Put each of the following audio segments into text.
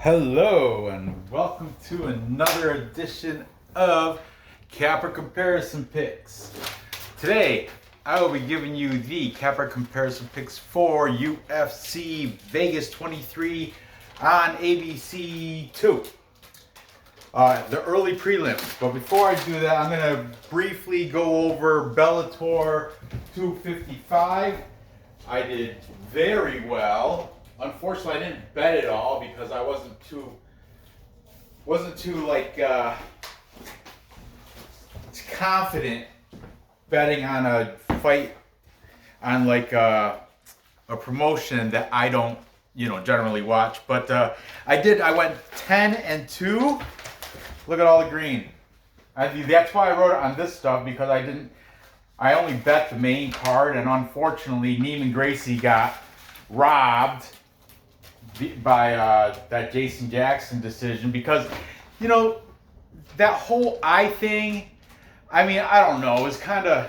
Hello and welcome to another edition of Capper Comparison Picks. Today I will be giving you the Capper Comparison Picks for UFC Vegas 23 on ABC 2. The early prelims. But before I do that, I'm going to briefly go over Bellator 255. I did very well. Unfortunately, I didn't bet it all because I wasn't too confident betting on a fight on a promotion that I don't generally watch. But I went 10-2. Look at all the green. That's why I wrote it on this stuff, because I only bet the main card, and unfortunately Neiman Gracie got robbed by that Jason Jackson decision, because that whole eye thing, I don't know, it was kind of,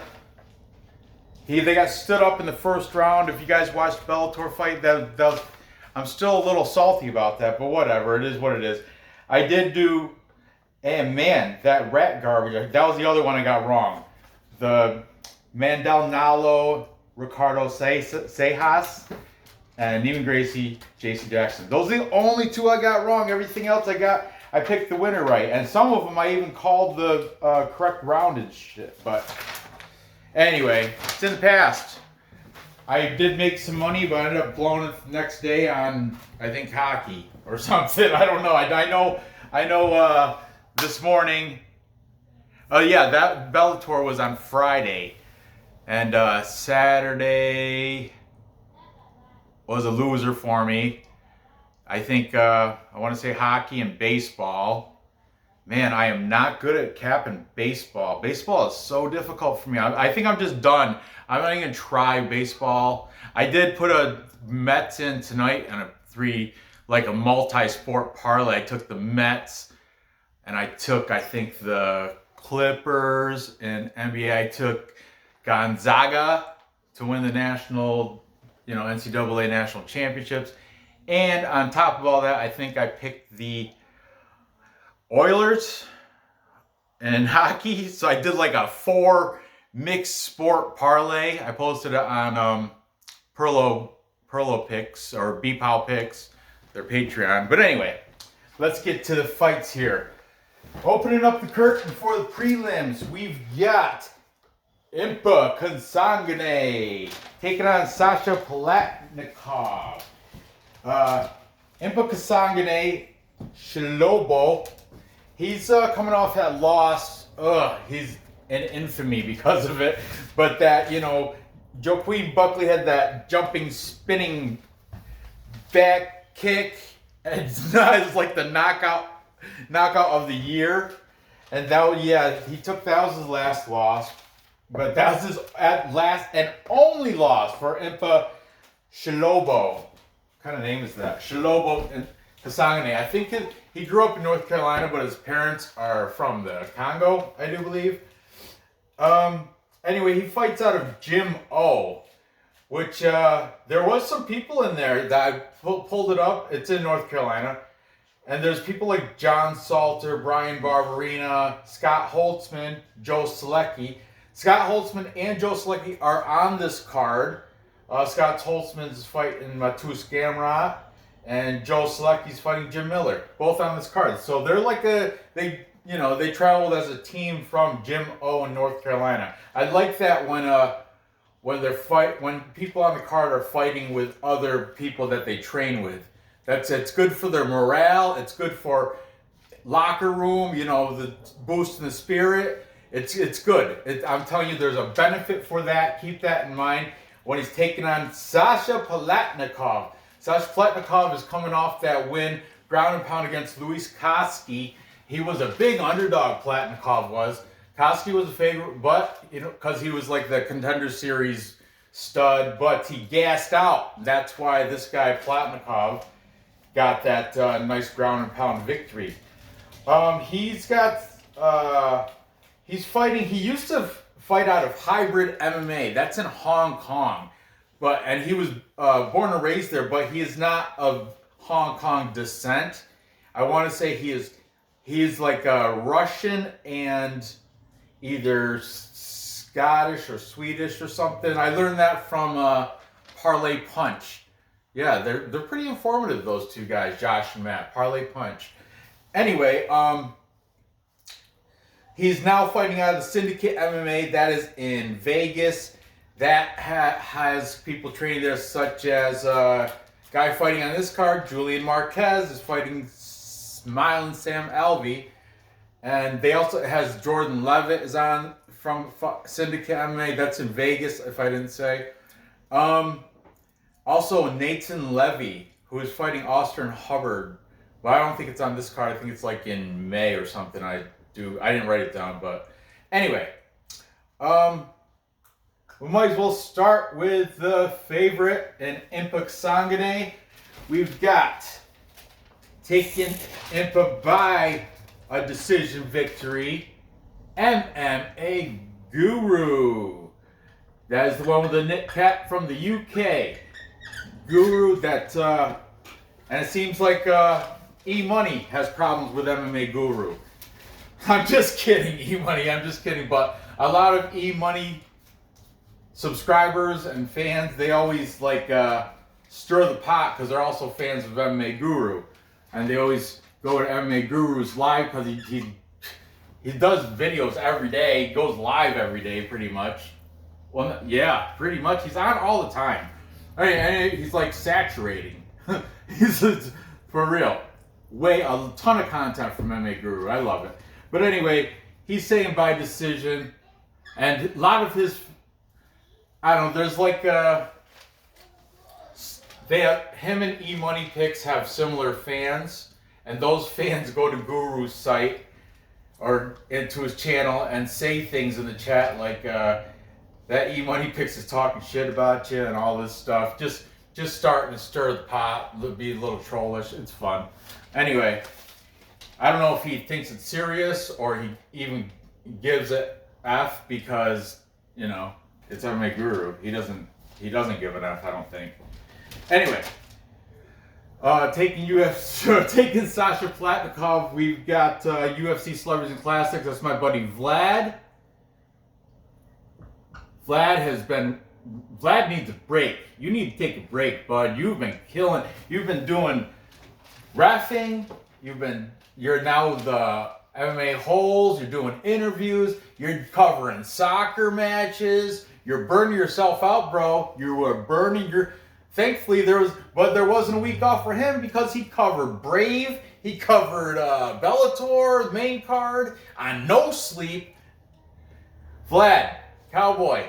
they got stood up in the first round. If you guys watched Bellator fight, I'm still a little salty about that, but whatever, it is what it is. I did do, and man, that rat garbage, that was the other one I got wrong. The Maldonado Ricardo Sejas and Neiman Gracie, Jason Jackson. Those are the only two I got wrong. Everything else I picked the winner right. And some of them I even called the correct rounded shit. But anyway, it's in the past. I did make some money, but I ended up blowing it the next day on, I think, hockey or something. I don't know. I know this morning. Oh yeah, that Bellator was on Friday. And Saturday was a loser for me. I think I want to say hockey and baseball. Man, I am not good at capping baseball. Baseball is so difficult for me. I think I'm just done. I'm not even gonna try baseball. I did put a Mets in tonight and a multi-sport parlay. I took the Mets and I took, I think, the Clippers, and NBA. I took Gonzaga to win the national, NCAA national championships. And on top of all that, I think I picked the Oilers in hockey. So I did like a 4 mixed sport parlay. I posted it on Perlo Picks or BPOW Picks, their Patreon. But anyway, let's get to the fights here. Opening up the curtain for the prelims, we've got Impa Kasanganay taking on Sasha Palatnikov. Impa Kasanganay Shilobo, he's coming off that loss. He's in infamy because of it. But that, Joaquin Buckley had that jumping, spinning back kick. And it's like the knockout of the year. And he took that was his last loss. But that was his last and only loss for Impa Shilobo. What kind of name is that? Shilobo and Kasanganay. I think he grew up in North Carolina, but his parents are from the Congo, I do believe. Anyway, he fights out of Gym O, which there was some people in there that I pulled it up. It's in North Carolina. And there's people like John Salter, Brian Barberina, Scott Holtzman, Joe Selecki. Scott Holtzman and Joe Selecki are on this card. Scott Holtzman's fighting Matus Gamrot, and Joe Selecki's fighting Jim Miller, both on this card. So they're like they traveled as a team from Gym O in North Carolina. I like that when people on the card are fighting with other people that they train with. It's good for their morale. It's good for locker room. The boosting the spirit. It's good. I'm telling you, there's a benefit for that. Keep that in mind when he's taking on Sasha Palatnikov. Sasha Palatnikov is coming off that win, ground and pound against Luis Koski. He was a big underdog, Palatnikov was. Koski was a favorite, but, because he was like the Contender Series stud, but he gassed out. That's why this guy, Palatnikov, got that nice ground and pound victory. He used to fight out of Hybrid MMA. That's in Hong Kong. And he was born and raised there, but he is not of Hong Kong descent. I want to say he is like a Russian and either Scottish or Swedish or something. I learned that from Parlay Punch. Yeah, they're pretty informative, those two guys, Josh and Matt. Parlay Punch. Anyway, he's now fighting out of the Syndicate MMA. That is in Vegas. That has people training there, such as guy fighting on this card, Julian Marquez, is fighting Smiling Sam Alvey. And they also has Jordan Levitt is on from Syndicate MMA. That's in Vegas, if I didn't say. Also, Nathan Levy, who is fighting Austin Hubbard. But I don't think it's on this card. I think it's like in May or something. I didn't write it down, but anyway. We might as well start with the favorite in Impa Kasanganay. We've got taking Impa by a decision victory, MMA Guru. That is the one with the knit cap from the UK. Guru that, and it seems like E-Money has problems with MMA Guru. I'm just kidding, E-Money, I'm just kidding. But a lot of E-Money subscribers and fans, they always like stir the pot because they're also fans of MMA Guru. And they always go to MMA Guru's live because he does videos every day. He goes live every day pretty much. Well, yeah, pretty much. He's on all the time. And he's like saturating. He's for real. A ton of content from MMA Guru. I love it. But anyway, he's saying by decision. And a lot of his, I don't know, there's like, him and E-Money Picks have similar fans. And those fans go to Guru's site or into his channel and say things in the chat like, that E-Money Picks is talking shit about you and all this stuff. Just starting to stir the pot, be a little trollish. It's fun. Anyway, I don't know if he thinks it's serious or he even gives it F because, you know, it's MMA Guru. He doesn't give an F, I don't think. Anyway, taking Sasha Palatnikov, we've got UFC Celebrities and Classics. That's my buddy Vlad. Vlad needs a break. You need to take a break, bud. You've been killing. You've been doing reffing. You're now the MMA holes. You're doing interviews. You're covering soccer matches. You're burning yourself out, bro. You were burning your. Thankfully, there wasn't a week off for him because he covered Brave. He covered Bellator, main card, on no sleep. Vlad, cowboy,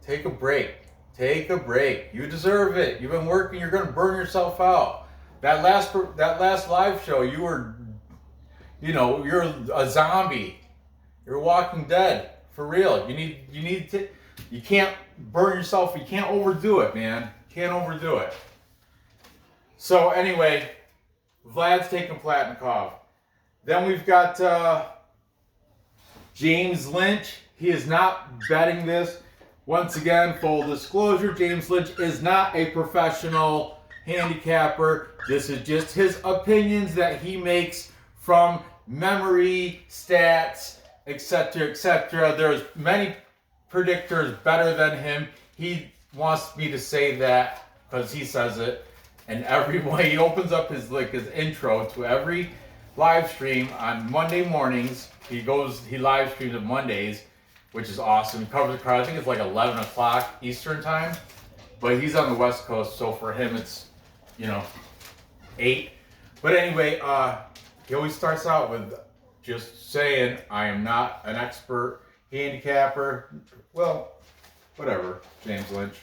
take a break. Take a break. You deserve it. You've been working. You're gonna burn yourself out. That last live show, you're a zombie. You're Walking Dead for real. You can't burn yourself. You can't overdo it, man. Can't overdo it. So anyway, Vlad's taking Palatnikov. Then we've got James Lynch. He is not betting this. Once again, full disclosure, James Lynch is not a professional handicapper. This is just his opinions that he makes from memory, stats, etc., etc. There's many predictors better than him. He wants me to say that because he says it. And he opens up his intro to every live stream on Monday mornings. He live streams on Mondays, which is awesome. He covers the crowd. I think it's like 11 o'clock Eastern time. But he's on the West Coast, so for him it's, 8. But anyway, he always starts out with just saying, I am not an expert handicapper. Well, whatever, James Lynch.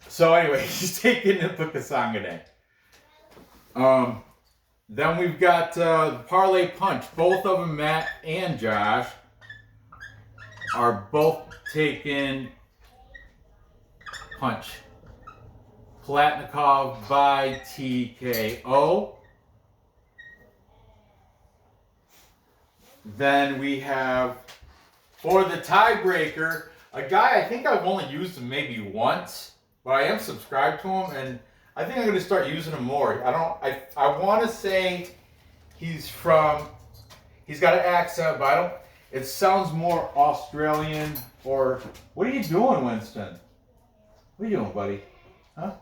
So anyway, he's taking Impa Kasanganay. Then we've got the Parlay Punch. Both of them, Matt and Josh, are both taking Punch. Palatnikov by TKO. Then we have, for the tiebreaker, a guy I think I've only used him maybe once, but I am subscribed to him, and I think I'm going to start using him more. I want to say he's got an accent, but I don't, it sounds more Australian or, what are you doing, Winston? What are you doing, buddy? Huh?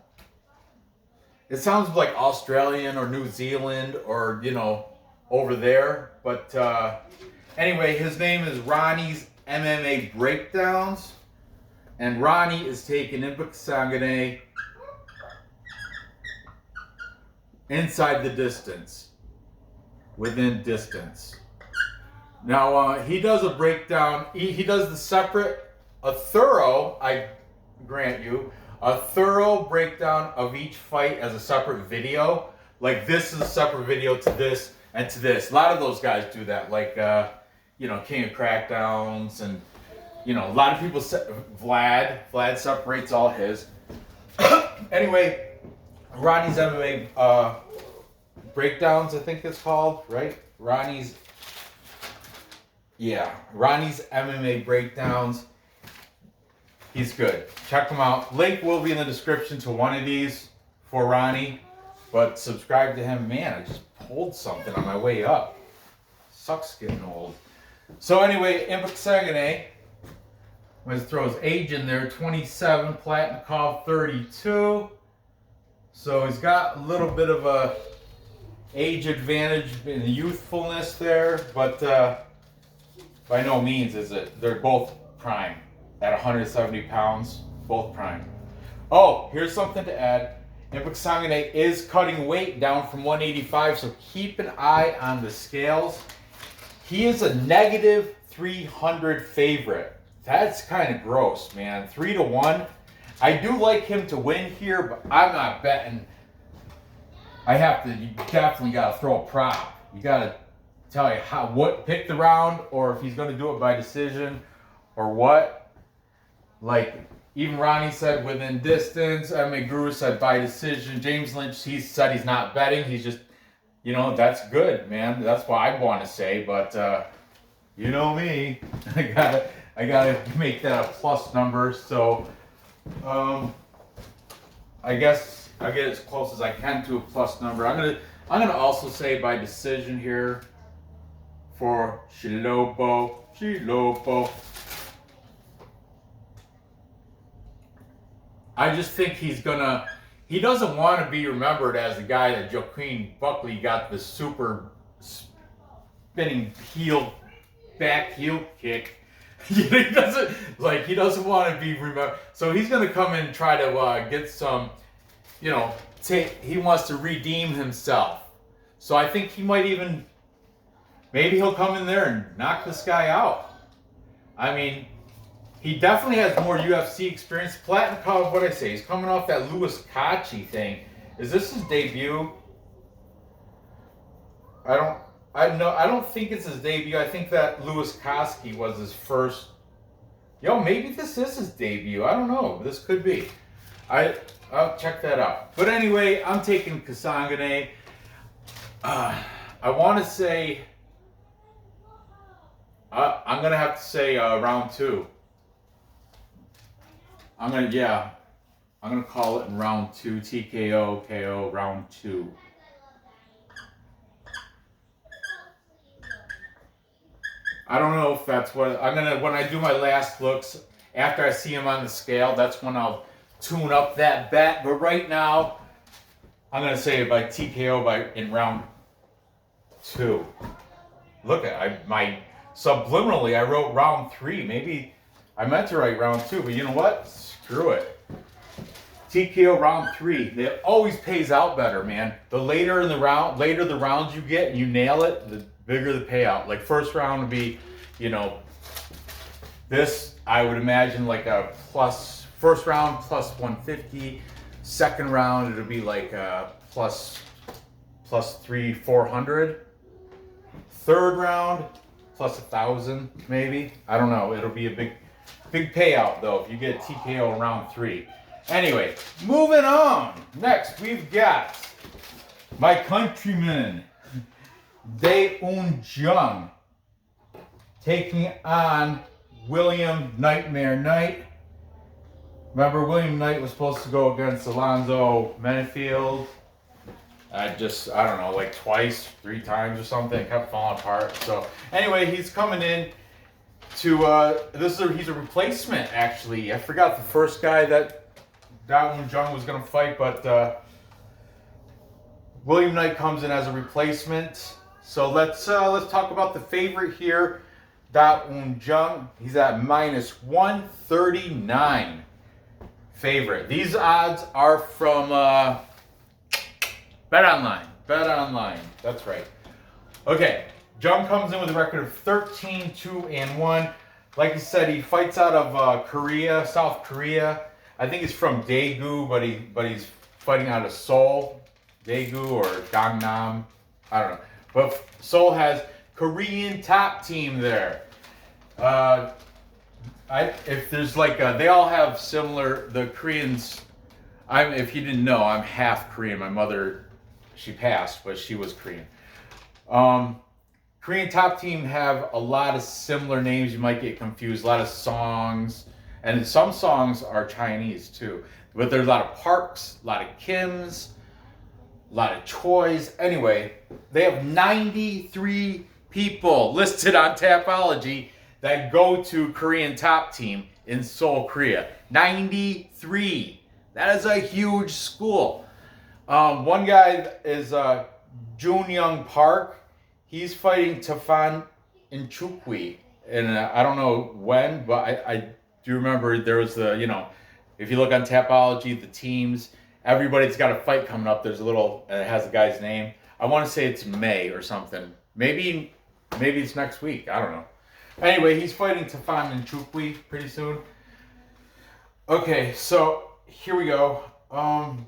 It sounds like Australian or New Zealand or, you know, over there. But anyway, his name is Ronnie's MMA Breakdowns. And Ronnie is taking Impa Kasanganay inside the distance, within distance. Now, he does a breakdown. He does the separate, a thorough, I grant you, a thorough breakdown of each fight as a separate video. Like, this is a separate video to this and to this. A lot of those guys do that. Like, you know, King of Crackdowns and, you know, a lot of people, Vlad separates all his. Anyway, Ronnie's MMA Breakdowns, I think it's called, right? Ronnie's MMA Breakdowns. He's good. Check him out. Link will be in the description to one of these for Ronnie. But subscribe to him. Man, I just pulled something on my way up. Sucks getting old. So anyway, Impa Kasanganay. Let's throw his age in there. 27, Palatnikov 32. So he's got a little bit of a age advantage in the youthfulness there, but by no means is it. They're both prime at 170 pounds, both prime. Oh, here's something to add. Impa Kasanganay is cutting weight down from 185, so keep an eye on the scales. He is a negative 300 favorite. That's kind of gross, man. 3-1. I do like him to win here, but I'm not betting. You definitely got to throw a prop. You got to tell you pick the round, or if he's going to do it by decision, or what. Like, even Ronnie said within distance. MMA Guru said by decision. James Lynch, he said he's not betting. He's just, you know, that's good, man. That's what I want to say, but you know me. I gotta make that a plus number, so I guess I'll get as close as I can to a plus number. I'm gonna also say by decision here for Shilobo. I just think he doesn't want to be remembered as the guy that Joaquin Buckley got the super spinning back heel kick. He doesn't want to be remembered. So he's going to come in and try to get some, you know, he wants to redeem himself. So I think he might maybe he'll come in there and knock this guy out. I mean, he definitely has more UFC experience. Palatnikov, what'd I say? He's coming off that Louis Kachi thing. Is this his debut? I don't think it's his debut. I think that Louis Koski was his first. Maybe this is his debut. I don't know. This could be. I'll check that out. But anyway, I'm taking Kasanganay. I want to say. I'm gonna have to say round 2. I'm gonna call it in round 2. TKO, KO, round 2. I don't know if that's what when I do my last looks after I see him on the scale, that's when I'll tune up that bet. But right now, I'm gonna say it by TKO in round 2. Look at subliminally I wrote round 3.Maybe I meant to write round 2, but you know what? Screw it. TKO round 3. It always pays out better, man. The later the rounds you get and you nail it, the bigger the payout. Like first round would be, you know, this I would imagine like a first round plus 150. Second round it'll be like plus 400. Third round plus 1,000 maybe. I don't know. It'll be a big payout though if you get a TKO in round 3. Anyway, moving on. Next we've got my countryman Jung taking on William Nightmare Knight. Remember, William Knight was supposed to go against Alonzo Menifield. I don't know, like twice, 3 times or something. It kept falling apart. So anyway, he's coming in to he's a replacement actually. I forgot the first guy that Jung was gonna fight, but William Knight comes in as a replacement. So let's talk about the favorite here, Jung. He's at -139 favorite. These odds are from BetOnline. BetOnline. That's right. Okay. Jung comes in with a record of 13-2-1. Like I said, he fights out of Korea, South Korea. I think he's from Daegu, but he's fighting out of Seoul, Daegu or Gangnam. I don't know. But Seoul has Korean top team there. If there's like they all have similar. The Koreans. If you didn't know, I'm half Korean. My mother, she passed, but she was Korean. Korean top team have a lot of similar names. You might get confused. A lot of songs, and some songs are Chinese too. But there's a lot of Parks, a lot of Kims, a lot of Choi's. Anyway, they have 93 people listed on Tapology that go to Korean top team in Seoul, Korea. 93. That is a huge school. One guy is Jung Park. He's fighting Tafan Inchukwi, and I don't know when, but I do remember there was if you look on Tapology, the teams, everybody's got a fight coming up. There's a little, and it has the guy's name. I want to say it's May or something. Maybe it's next week. I don't know. Anyway, he's fighting Tafan Inchukwi pretty soon. Okay, so here we go. Jung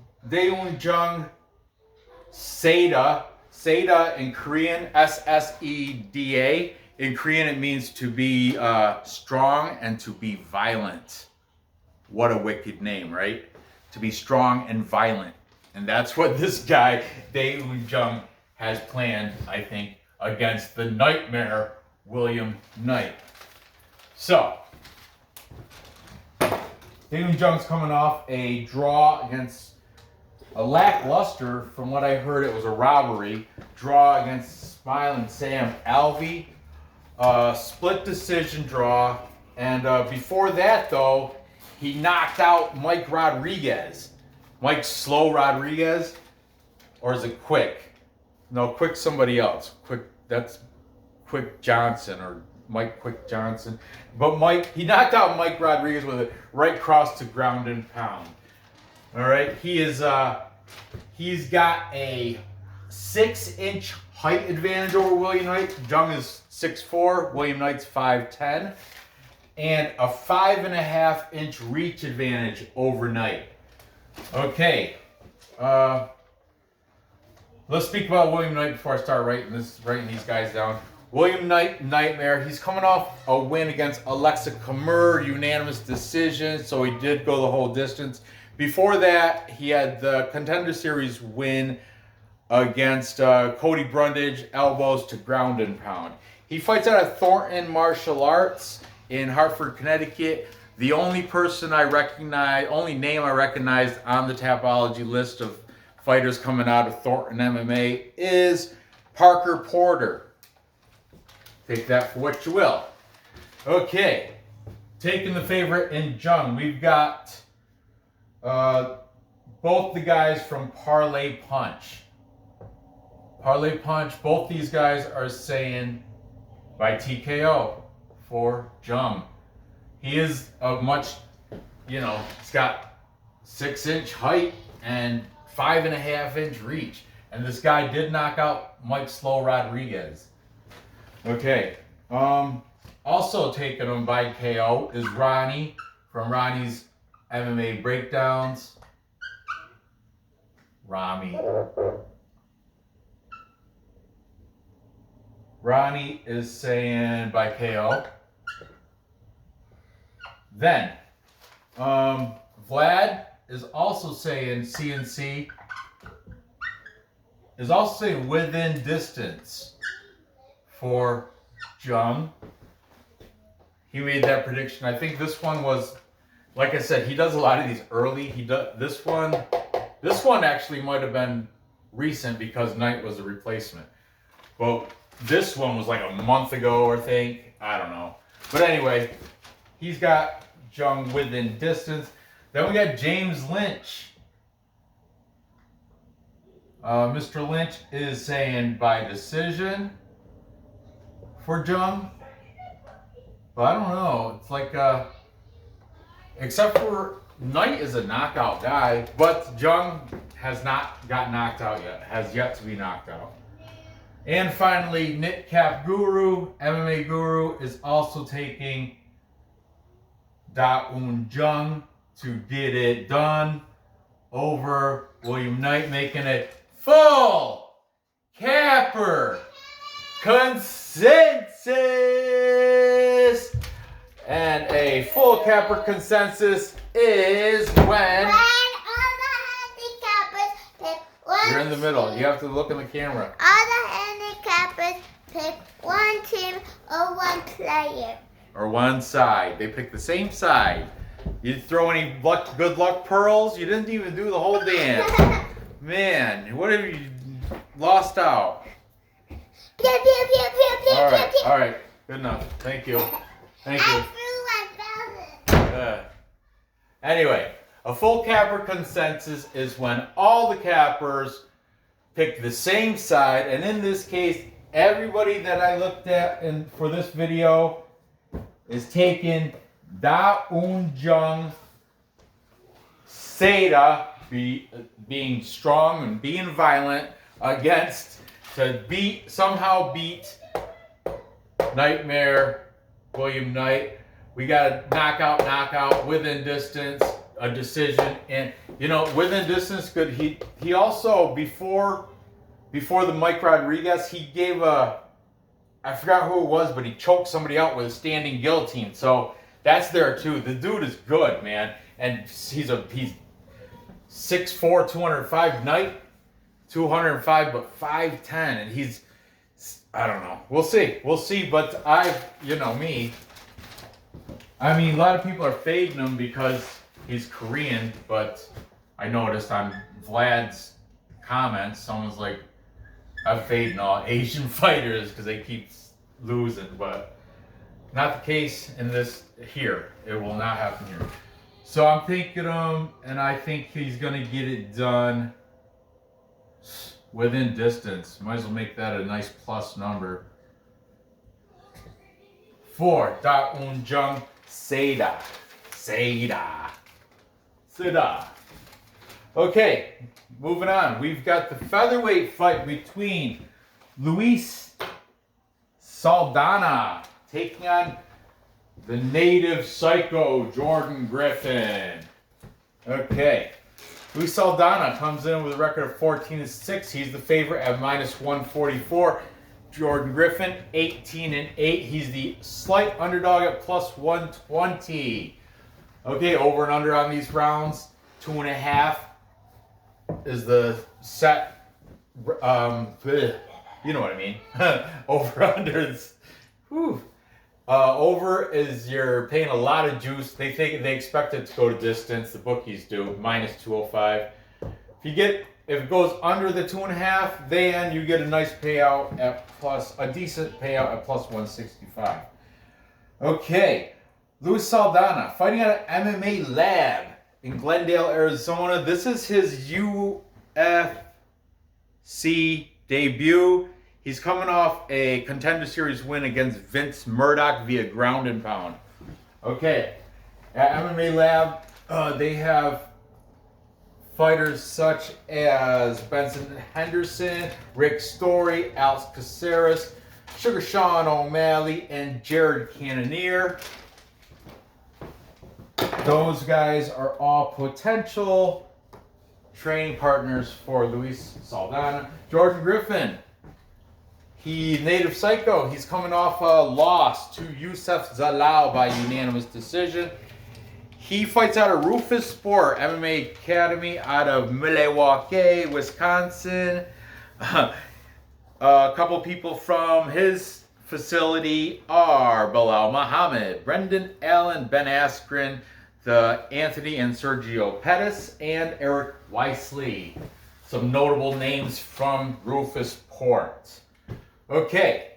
Seda. Seda in Korean, Seseda. In Korean, it means to be strong and to be violent. What a wicked name, right? To be strong and violent. And that's what this guy, Jung, has planned, I think, against the nightmare William Knight. So, Jung's coming off a draw against a lackluster, from what I heard, it was a robbery draw against Smiling Sam Alvey. Split decision draw. And before that, though, he knocked out Mike Rodriguez. Mike Slow Rodriguez? Or is it Quick? No, Quick somebody else. That's Quick Johnson or Mike Quick Johnson. But he knocked out Mike Rodriguez with a right cross to ground and pound. All right, he's got a 6-inch height advantage over William Knight. Jung is 6'4", William Knight's 5'10", and a 5.5-inch reach advantage over Knight. Okay, let's speak about William Knight before I start writing these guys down. William Knight, nightmare. He's coming off a win against Alexa Kamur, unanimous decision, so he did go the whole distance. Before that, he had the Contender Series win against Cody Brundage, elbows to ground and pound. He fights out of Thornton Martial Arts in Hartford, Connecticut. The only name I recognized on the Tapology list of fighters coming out of Thornton MMA is Parker Porter. Take that for what you will. Okay, taking the favorite in Jung, we've got both the guys from Parlay Punch. Parlay Punch, both these guys are saying by TKO for Jung. He is a much, he's got 6-inch height and 5.5-inch reach. And this guy did knock out Mike Slow Rodriguez. Okay. Also taking him by KO is Ronnie from Ronnie's MMA Breakdowns. Ronnie is saying by KO. Then, Vlad is also saying CNC. Is also saying within distance for Jung. He made that prediction. I think this one was like I said, he does a lot of these early. He does this one. This one actually might have been recent because Knight was a replacement. But this one was like a month ago, I think. I don't know. But anyway, he's got Jung within distance. Then we got James Lynch. Mr. Lynch is saying by decision for Jung. But I don't know. It's like, except for Knight is a knockout guy, but Jung has not got knocked out yet. Has yet to be knocked out. And finally, Knitcap Guru, MMA Guru, is also taking Da Un Jung to get it done over William Knight, making it full capper consensus. And a full capper consensus is when you're in the middle. You have to look in the camera. All the handicappers pick one team or one player. Or one side. They pick the same side. You didn't throw any good luck pearls? You didn't even do the whole dance. Man, what have you lost out? All right. Good enough. Thank you. Thank you. Anyway, a full capper consensus is when all the cappers pick the same side, and in this case, everybody that I looked at for this video is taking Da Un Jung Seda, being strong and being violent against to somehow beat Nightmare William Knight. We got a knockout, within distance, a decision, and within distance good. He also before the Mike Rodriguez, he gave I forgot who it was, but he choked somebody out with a standing guillotine. So that's there too. The dude is good, man, and he's 6'4", 205. Knight 205, but 5'10", and he's, I don't know. We'll see. But me. I mean, a lot of people are fading him because he's Korean, but I noticed on Vlad's comments, someone's like, I'm fading all Asian fighters because they keep losing, but not the case in this here. It will not happen here. So I'm taking him, and I think he's going to get it done within distance. Might as well make that a nice plus number. For Da Un Jung Seda. Okay, moving on. We've got the featherweight fight between Luis Saldaña taking on the native psycho Jordan Griffin. Okay, Luis Saldaña comes in with a record of 14-6. He's the favorite at -144. Jordan Griffin, 18-8. He's the slight underdog at +120. Okay, over and under on these rounds, 2.5 is the set. You know what I mean. Over under is, over is you're paying a lot of juice. They expect it to go to distance. The bookies do -205. If it goes under the 2.5, then you get a nice payout a decent payout at +165. Okay, Luis Saldaña fighting at an MMA lab in Glendale, Arizona. This is his UFC debut. He's coming off a Contender Series win against Vince Murdoch via ground and pound. Okay, at MMA lab, they have fighters such as Benson Henderson, Rick Story, Alex Caceres, Sugar Sean O'Malley, and Jared Cannonier. Those guys are all potential training partners for Luis Saldaña. Jordan Griffin, native psycho. He's coming off a loss to Youssef Zalal by unanimous decision. He fights out of Rufus Sport MMA Academy out of Milwaukee, Wisconsin. A couple people from his facility are Bilal Muhammad, Brendan Allen, Ben Askren, the Anthony and Sergio Pettis, and Eric Wisely. Some notable names from Rufus Port. Okay,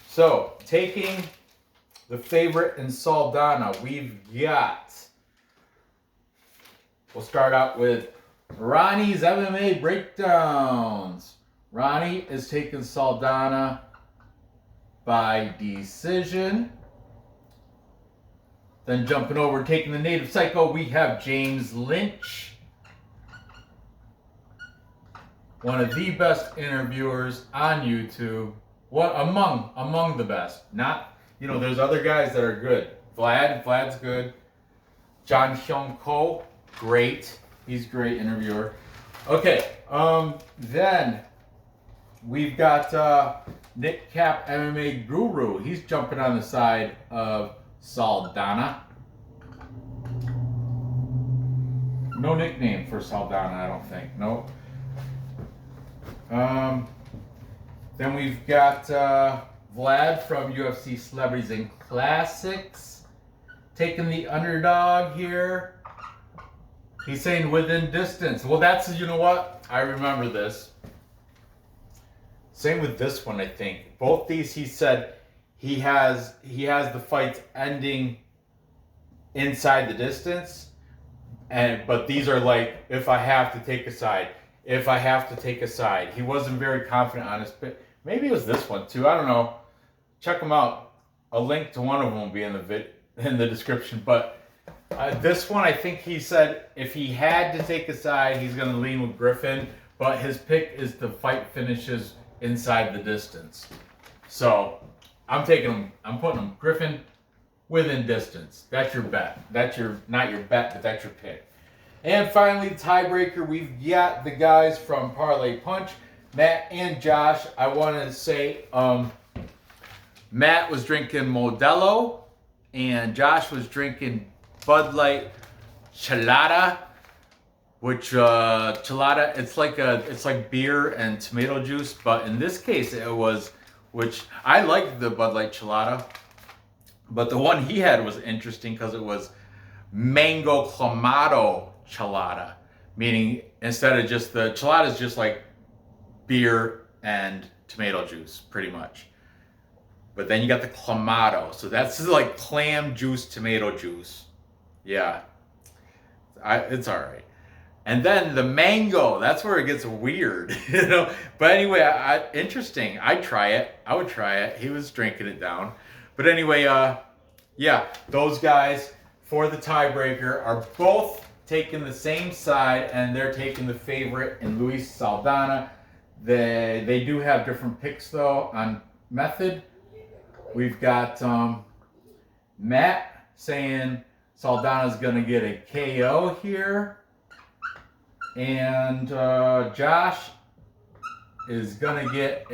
so taking the favorite in Saldaña, we've got, we'll start out with Ronnie's MMA Breakdowns. Ronnie is taking Saldaña by decision. Then jumping over, taking the Native Psycho, we have James Lynch. One of the best interviewers on YouTube. What among the best. Not, there's other guys that are good. Vlad's good. John Hyung Ko, great. He's a great interviewer. Okay, then we've got Nick Cap MMA Guru. He's jumping on the side of Saldaña. No nickname for Saldaña, I don't think. Nope. Then we've got Vlad from UFC Celebrities and Classics taking the underdog here. He's saying within distance. Well, that's, you know what? I remember this. Same with this one, I think. Both these, he said he has the fights ending inside the distance, but these are like, if I have to take a side. If I have to take a side. He wasn't very confident on his pick. Maybe it was this one too. I don't know. Check them out. A link to one of them will be in the description. But this one, I think he said if he had to take a side, he's going to lean with Griffin. But his pick is the fight finishes inside the distance. So I'm taking him. I'm putting him Griffin within distance. That's your bet. That's not your bet, but that's your pick. And finally, tiebreaker, we've got the guys from Parlay Punch, Matt and Josh. I want to say Matt was drinking Modelo, and Josh was drinking Bud Light Chelada, which Chelada, it's like beer and tomato juice, but in this case it was, which I liked the Bud Light Chelada, but the one he had was interesting because it was mango clamato Chelada, meaning instead of just the Chelada is just like beer and tomato juice, pretty much. But then you got the clamato, so that's like clam juice, tomato juice. Yeah, it's all right. And then the mango, that's where it gets weird, But anyway, interesting. I'd try it. I would try it. He was drinking it down. But anyway, yeah, those guys for the tiebreaker are both taking the same side, and they're taking the favorite in Luis Saldaña. They do have different picks though on method. We've got Matt saying Saldaña's gonna get a KO here, and Josh is gonna get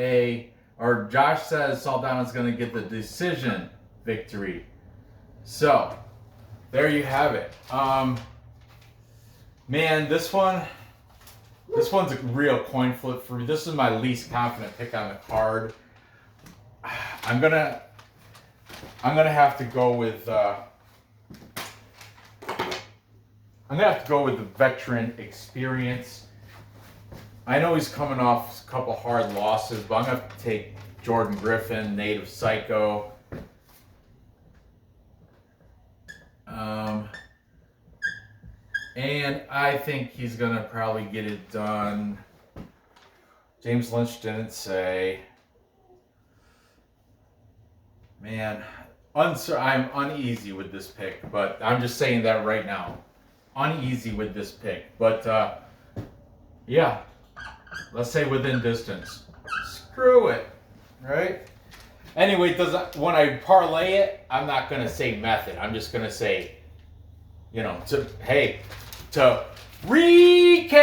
Josh says Saldaña's gonna get the decision victory. So there you have it. Man, this one's a real coin flip for me. This is my least confident pick on the card. I'm gonna have to go with the veteran experience. I know he's coming off a couple hard losses, but I'm gonna have to take Jordan Griffin, Native Psycho. And I think he's going to probably get it done. James Lynch didn't say. Man, I'm uneasy with this pick, but I'm just saying that right now. Uneasy with this pick. But, yeah, let's say within distance. Screw it, right? Anyway, when I parlay it, I'm not going to say method. I'm just going to say, to recap.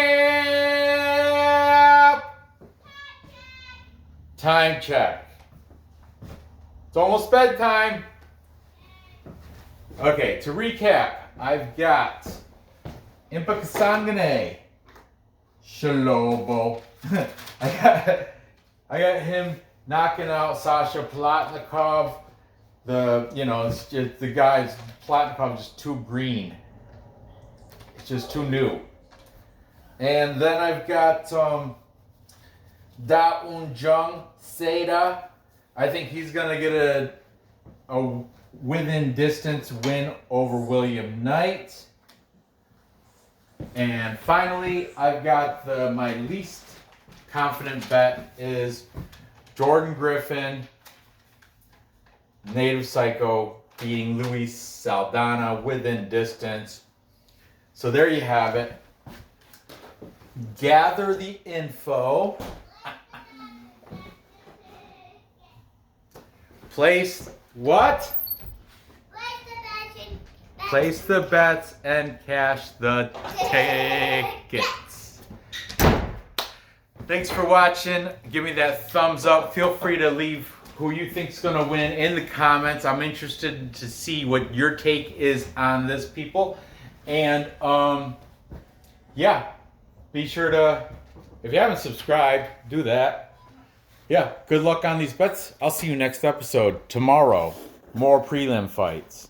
Time check. It's almost bedtime. Okay, to recap, I've got Impa Kasanganay, Shalobo. I got him knocking out Sasha Palatnikov It's just, the guy's Palatnikov is just too green. It's just too new. And then I've got Jung Seda. I think he's gonna get a within distance win over William Knight. And finally, I've got my least confident bet is Jordan Griffin, Native Psycho, beating Luis Saldaña within distance. So there you have it. Gather the info. Place what? Place the bets and cash the tickets. Thanks for watching. Give me that thumbs up. Feel free to leave who you think's gonna win in the comments. I'm interested to see what your take is on this, people. And yeah, be sure to, if you haven't subscribed, do that. Yeah, good luck on these bets. I'll see you next episode tomorrow. More prelim fights.